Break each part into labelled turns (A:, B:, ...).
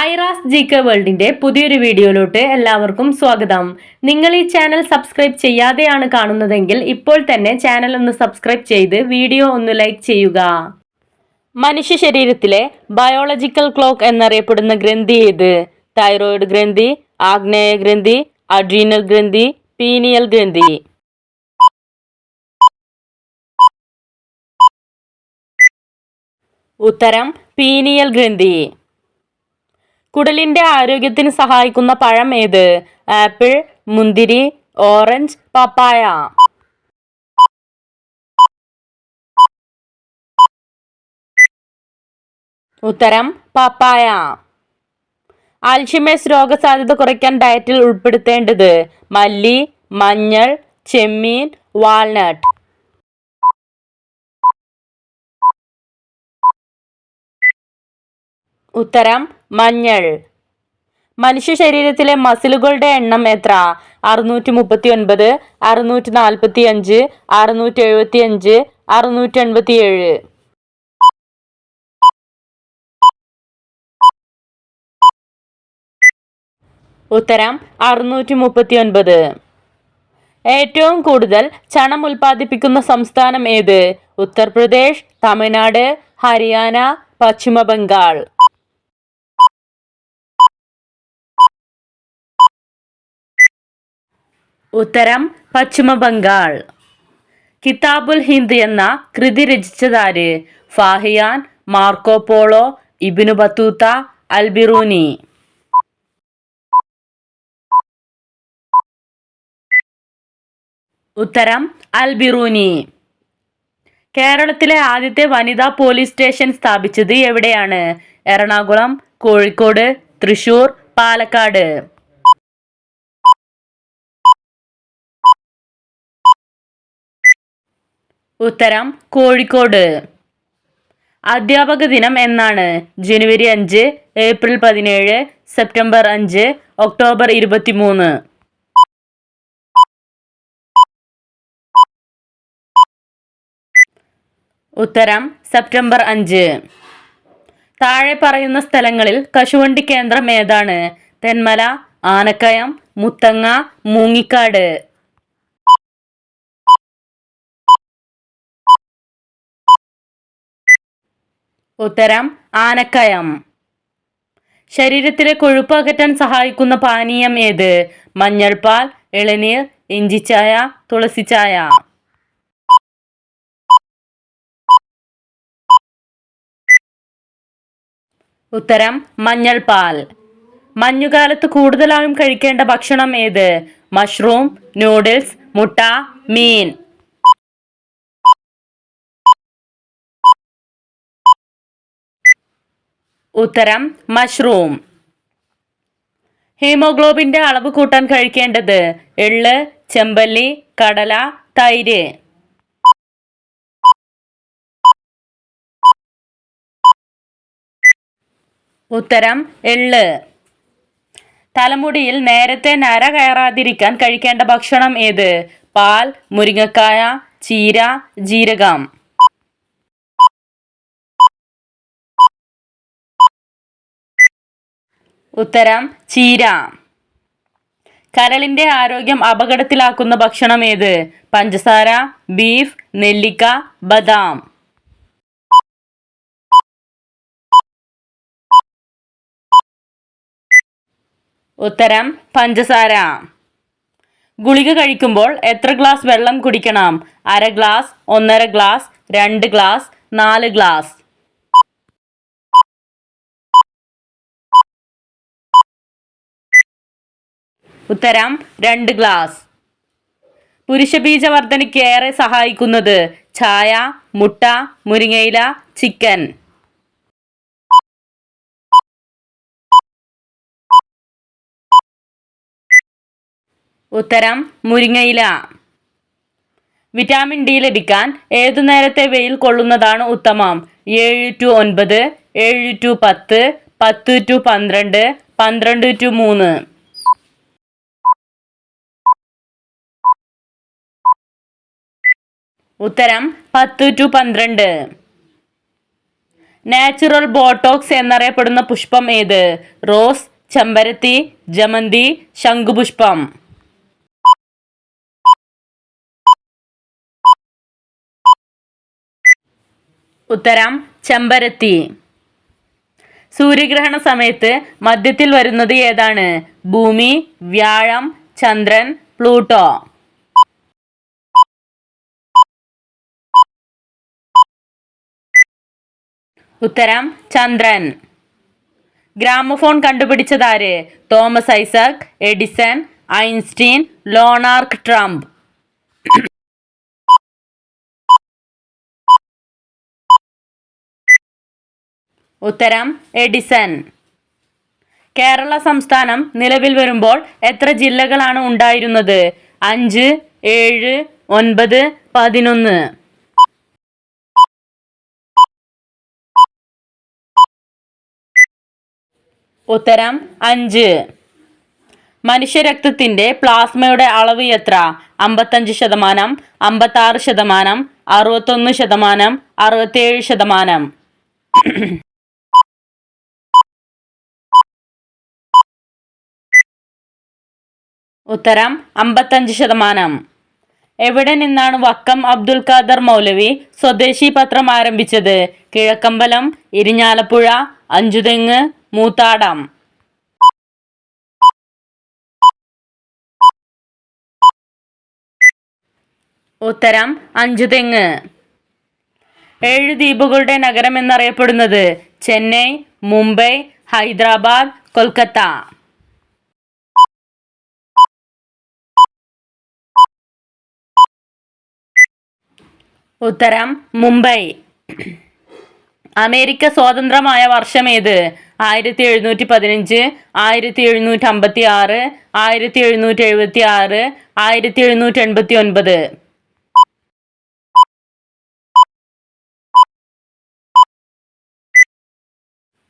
A: ഐറാസ് ജി.കെ വേൾഡിന്റെ പുതിയൊരു വീഡിയോയിലോട്ട് എല്ലാവർക്കും സ്വാഗതം. നിങ്ങൾ ഈ ചാനൽ സബ്സ്ക്രൈബ് ചെയ്യാതെയാണ് കാണുന്നതെങ്കിൽ ഇപ്പോൾ തന്നെ ചാനൽ ഒന്ന് സബ്സ്ക്രൈബ് ചെയ്ത് വീഡിയോ ഒന്ന് ലൈക്ക് ചെയ്യുക. മനുഷ്യ ശരീരത്തിലെ ബയോളജിക്കൽ ക്ലോക്ക് എന്നറിയപ്പെടുന്ന ഗ്രന്ഥി ഏത്? തൈറോയിഡ് ഗ്രന്ഥി, ആഗ്നേയ ഗ്രന്ഥി, അഡ്രീനൽ ഗ്രന്ഥി, പീനിയൽ ഗ്രന്ഥി. ഉത്തരം പീനിയൽ ഗ്രന്ഥി. കുടലിന്റെ ആരോഗ്യത്തിന് സഹായിക്കുന്ന പഴം ഏത്? ആപ്പിൾ, മുന്തിരി, ഓറഞ്ച്, പപ്പായ. ഉത്തരം പപ്പായ. അൽഷിമേഴ്സ് രോഗസാധ്യത കുറയ്ക്കാൻ ഡയറ്റിൽ ഉൾപ്പെടുത്തേണ്ടത്? മല്ലി, മഞ്ഞൾ, ചെമ്മീൻ, വാൾനട്ട്. ഉത്തരം മഞ്ഞൾ. മനുഷ്യ ശരീരത്തിലെ മസിലുകളുടെ എണ്ണം എത്ര? 639, 645, 675, 687. ഉത്തരം 639. ഏറ്റവും കൂടുതൽ ചണം ഉൽപ്പാദിപ്പിക്കുന്ന സംസ്ഥാനം ഏത്? ഉത്തർപ്രദേശ്, തമിഴ്നാട്, ഹരിയാന, പശ്ചിമ ബംഗാൾ. ഉത്തരം പശ്ചിമ ബംഗാൾ. കിതാബുൽ ഹിന്ദ് എന്ന കൃതി രചിച്ചതാര്? Fahien, Marco Polo, Ibn Battuta, Al-Biruni. ഉത്തരം അൽ-ബിറൂനി. കേരളത്തിലെ ആദ്യത്തെ വനിതാ പോലീസ് സ്റ്റേഷൻ സ്ഥാപിച്ചത് എവിടെയാണ്? എറണാകുളം, കോഴിക്കോട്, തൃശൂർ, പാലക്കാട്. ഉത്തരം കോഴിക്കോട്. അധ്യാപക ദിനം എന്നാണ്? ജനുവരി 5, ഏപ്രിൽ 17, സെപ്റ്റംബർ 5, ഒക്ടോബർ 23. ഉത്തരം സെപ്റ്റംബർ 5. താഴെ പറയുന്ന സ്ഥലങ്ങളിൽ കശുവണ്ടി കേന്ദ്രം ഏതാണ്? തെന്മല, ആനക്കയം, മുത്തങ്ങ, മൂങ്ങിക്കാട്. ഉത്തരം ആനക്കയം. ശരീരത്തിലെ കൊഴുപ്പ് അകറ്റാൻ സഹായിക്കുന്ന പാനീയം ഏത്? മഞ്ഞൾപ്പാൽ, ഇളനീർ, ഇഞ്ചിച്ചായ, തുളസിച്ചായ. ഉത്തരം മഞ്ഞൾപ്പാൽ. മഞ്ഞുകാലത്ത് കൂടുതലായും കഴിക്കേണ്ട ഭക്ഷണം ഏത്? മഷ്റൂം, നൂഡിൽസ്, മുട്ട, മീൻ. ഉത്തരം മഷ്റൂം. ഹീമോഗ്ലോബിന്റെ അളവ് കൂട്ടാൻ കഴിക്കേണ്ടത്? എള്ള്, ചെമ്പല്ലി, കടല, തൈര്. ഉത്തരം എള്ള്. തലമുടിയിൽ നേരത്തെ നര കയറാതിരിക്കാൻ കഴിക്കേണ്ട ഭക്ഷണം ഏത്? പാൽ, മുരിങ്ങക്കായ, ചീര, ജീരകം. ഉത്തരം ചീര. കരളിന്റെ ആരോഗ്യം അപകടത്തിലാക്കുന്ന ഭക്ഷണം ഏത്? പഞ്ചസാര, ബീഫ്, നെല്ലിക്ക, ബദാം. ഉത്തരം പഞ്ചസാര. ഗുളിക കഴിക്കുമ്പോൾ എത്ര ഗ്ലാസ് വെള്ളം കുടിക്കണം? അര ഗ്ലാസ്, 1.5 ഗ്ലാസ്, 2 ഗ്ലാസ്, 4 ഗ്ലാസ്. ഉത്തരം 2 ഗ്ലാസ്. പുരുഷബീജവർദ്ധനയ്ക്ക് ഏറെ സഹായിക്കുന്നത്? ചായ, മുട്ട, മുരിങ്ങയില, ചിക്കൻ. ഉത്തരം മുരിങ്ങയില. വിറ്റാമിൻ ഡി ലഭിക്കാൻ ഏതു നേരത്തെ വെയിൽ കൊള്ളുന്നതാണ് ഉത്തമം? 7 to 9, 7 to 10, 10 to 12, 12 to 3. ഉത്തരം 10 to 12. നാച്ചുറൽ ബോട്ടോക്സ് എന്നറിയപ്പെടുന്ന പുഷ്പം ഏത്? റോസ്, ചെമ്പരത്തി, ജമന്തി, ശംഖുപുഷ്പം. ഉത്തരം ചെമ്പരത്തി. സൂര്യഗ്രഹണ സമയത്ത് മധ്യത്തിൽ വരുന്നത് ഏതാണ്? ഭൂമി, വ്യാഴം, ചന്ദ്രൻ, പ്ലൂട്ടോ. ഉത്തരം ചന്ദ്രൻ. ഗ്രാമഫോൺ കണ്ടുപിടിച്ചതാര്? തോമസ് ഐസക്, എഡിസൺ, ഐൻസ്റ്റീൻ, ലോണാർക്ക് ട്രംപ്. ഉത്തരം എഡിസൺ. കേരള സംസ്ഥാനം നിലവിൽ വരുമ്പോൾ എത്ര ജില്ലകളാണ് ഉണ്ടായിരുന്നത്? 5, 7, 9, 11. ഉത്തരം 5. മനുഷ്യരക്തത്തിന്റെ പ്ലാസ്മയുടെ അളവ് എത്ര? 55%, 56%, 61%, 67%. ഉത്തരം 55%. എവിടെ നിന്നാണ് വക്കം അബ്ദുൽ ഖാദർ മൗലവി സ്വദേശി പത്രം ആരംഭിച്ചത്? കിഴക്കമ്പലം, ഇരിഞ്ഞാലക്കുട, അഞ്ചുതെങ്ങ്, മൂത്താടം. ഉത്തരം അഞ്ചുതെങ്ങ്. 7 ദ്വീപുകളുടെ നഗരം എന്നറിയപ്പെടുന്നത്? ചെന്നൈ, മുംബൈ, ഹൈദരാബാദ്, കൊൽക്കത്ത. ഉത്തരം മുംബൈ. അമേരിക്ക സ്വതന്ത്രമായ വർഷം ഏത്? 1715, 1756, 1776, 1789.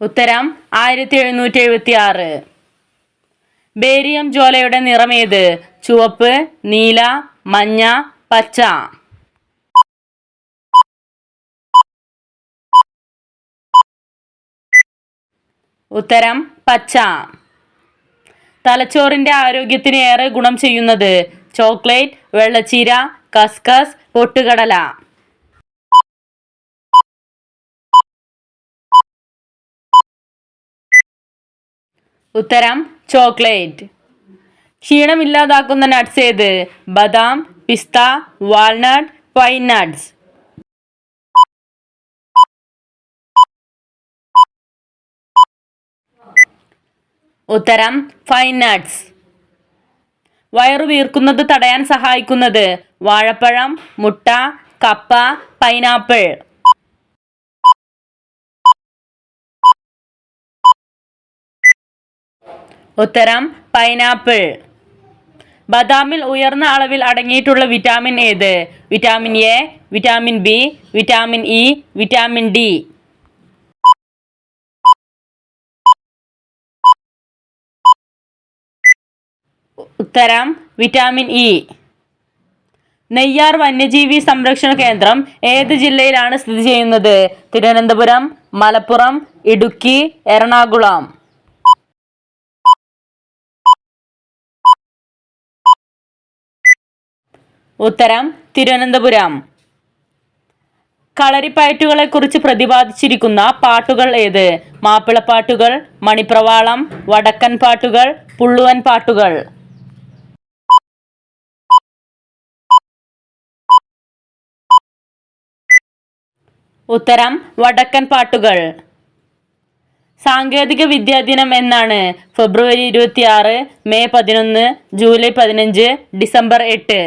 A: ഉത്തരം 1776. ബേരിയം ജ്വാലയുടെ നിറമേത്? ചുവപ്പ്, നീല, മഞ്ഞ, പച്ച. ഉത്തരം പച്ച. തലച്ചോറിന്റെ ആരോഗ്യത്തിന് ഏറെ ഗുണം ചെയ്യുന്നത്? ചോക്ലേറ്റ്, വെള്ളച്ചീര, കസ്കസ്, പൊട്ടുകടല. ഉത്തരം ചോക്ലേറ്റ്. ക്ഷീണമില്ലാതാക്കുന്ന നട്ട്സ് ഏത്? ബദാം, പിസ്ത, വാൾനട്ട്, പൈൻ നട്ട്സ്. ഉത്തരം പൈൻ നട്ട്സ്. വയറു വീർക്കുന്നത് തടയാൻ സഹായിക്കുന്നത്? വാഴപ്പഴം, മുട്ട, കപ്പ, പൈനാപ്പിൾ. ഉത്തരം പൈനാപ്പിൾ. ബദാമിൽ ഉയർന്ന അളവിൽ അടങ്ങിയിട്ടുള്ള വിറ്റാമിൻ ഏത്? Vitamin A, vitamin B, vitamin E, vitamin D. ഉത്തരം വിറ്റാമിൻ ഇ. നെയ്യാർ വന്യജീവി സംരക്ഷണ കേന്ദ്രം ഏത് ജില്ലയിലാണ് സ്ഥിതി ചെയ്യുന്നത്? തിരുവനന്തപുരം, മലപ്പുറം, ഇടുക്കി, എറണാകുളം. ഉത്തരം തിരുവനന്തപുരം. കളരിപ്പയറ്റുകളെ കുറിച്ച് പ്രതിപാദിച്ചിരിക്കുന്ന പാട്ടുകൾ ഏത്? മാപ്പിളപ്പാട്ടുകൾ, മണിപ്രവാളം, വടക്കൻ പാട്ടുകൾ, പുള്ളുവൻ പാട്ടുകൾ. ഉത്തരം വടക്കൻ പാട്ടുകൾ. സാങ്കേതിക വിദ്യാ ദിനം എന്നാണ്? ഫെബ്രുവരി 26, മെയ് 11, ജൂലൈ 15, ഡിസംബർ 8.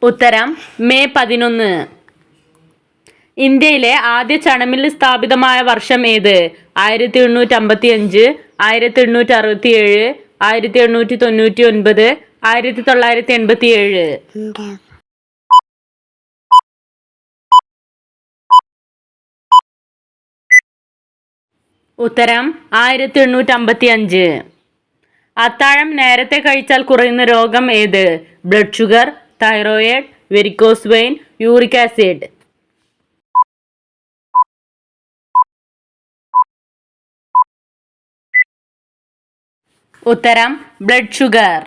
A: ഉത്തരം മെയ് 11. ഇന്ത്യയിലെ ആദ്യ ചണമില്ല് സ്ഥാപിതമായ വർഷം ഏത്? 1855, 1867, 1899, 1987. ഉത്തരം 1855. അത്താഴം നേരത്തെ കഴിച്ചാൽ കുറയുന്ന രോഗം ഏത്? Blood sugar, thyroid, varicose vein, uric acid. ഉത്തരം ബ്ലഡ് ഷുഗർ.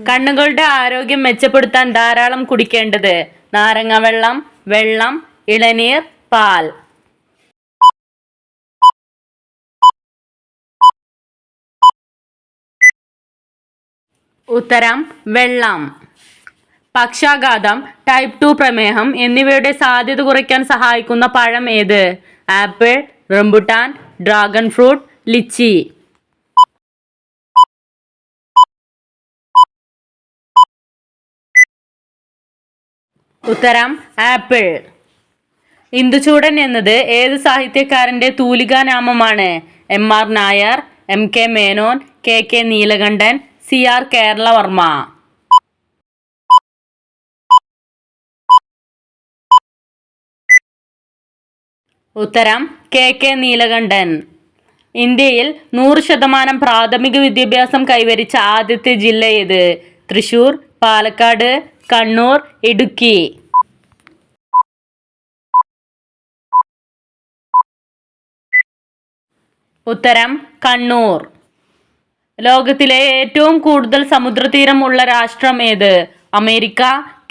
A: കണ്ണുകളുടെ ആരോഗ്യം മെച്ചപ്പെടുത്താൻ ധാരാളം കുടിക്കേണ്ടത്: നാരങ്ങ വെള്ളം, വെള്ളം, ഇളനീർ, പാൽ. ഉത്തരം വെള്ളം. പക്ഷാഘാതം, ടൈപ്പ് 2 പ്രമേഹം എന്നിവയുടെ സാധ്യത കുറയ്ക്കാൻ സഹായിക്കുന്ന പഴം ഏത്? Apple, rambutan, dragon fruit, litchi. ഉത്തരം ആപ്പിൾ. ഇന്ദുചൂടൻ എന്നത് ഏത് സാഹിത്യകാരന്റെ തൂലികാനാമമാണ്? M R. Nair, M K. Menon, K K. Neelakantan, C R. Keralavarma. ഉത്തരം കെ.കെ. നീലകണ്ഠൻ. ഇന്ത്യയിൽ 100% പ്രാഥമിക വിദ്യാഭ്യാസം കൈവരിച്ച ആദ്യത്തെ ജില്ല ഏത്? തൃശൂർ, പാലക്കാട്, കണ്ണൂർ, ഇടുക്കി. ഉത്തരം കണ്ണൂർ. ലോകത്തിലെ ഏറ്റവും കൂടുതൽ സമുദ്രതീരം ഉള്ള രാഷ്ട്രം ഏത്? America,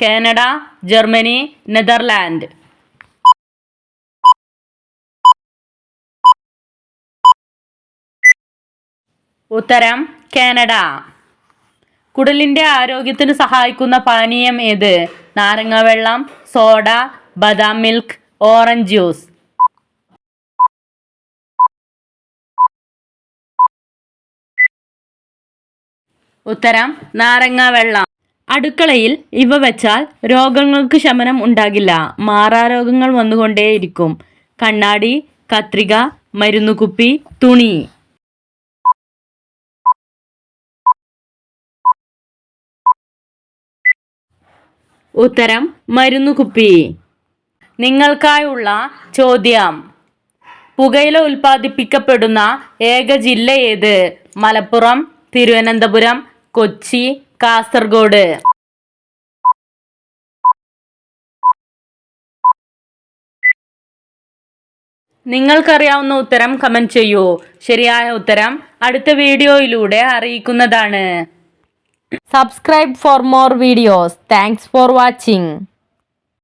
A: Canada, Germany, Netherland. ഉത്തരം കാനഡ. കുടലിന്റെ ആരോഗ്യത്തിന് സഹായിക്കുന്ന പാനീയം ഏത്? നാരങ്ങ വെള്ളം, സോഡ, ബദാം മിൽക്ക്, ഓറഞ്ച് ജ്യൂസ്. ഉത്തരം നാരങ്ങ വെള്ളം. അടുക്കളയിൽ ഇവ വെച്ചാൽ രോഗങ്ങൾക്ക് ശമനം ഉണ്ടാകില്ല, മാറാരോഗങ്ങൾ വന്നുകൊണ്ടേയിരിക്കും: കണ്ണാടി, കത്രിക, മരുന്നുകുപ്പി, തുണി. ഉത്തരം മരുന്നുകുപ്പി. നിങ്ങൾക്കായുള്ള ചോദ്യം: പുകയില ഉൽപ്പാദിപ്പിക്കപ്പെടുന്ന ഏക ജില്ല ഏത്? മലപ്പുറം, തിരുവനന്തപുരം, കൊച്ചി, കാസർഗോഡ്. നിങ്ങൾക്കറിയാവുന്ന ഉത്തരം കമന്റ് ചെയ്യൂ. ശരിയായ ഉത്തരം അടുത്ത വീഡിയോയിലൂടെ അറിയിക്കുന്നതാണ്. Subscribe for more videos. Thanks for watching.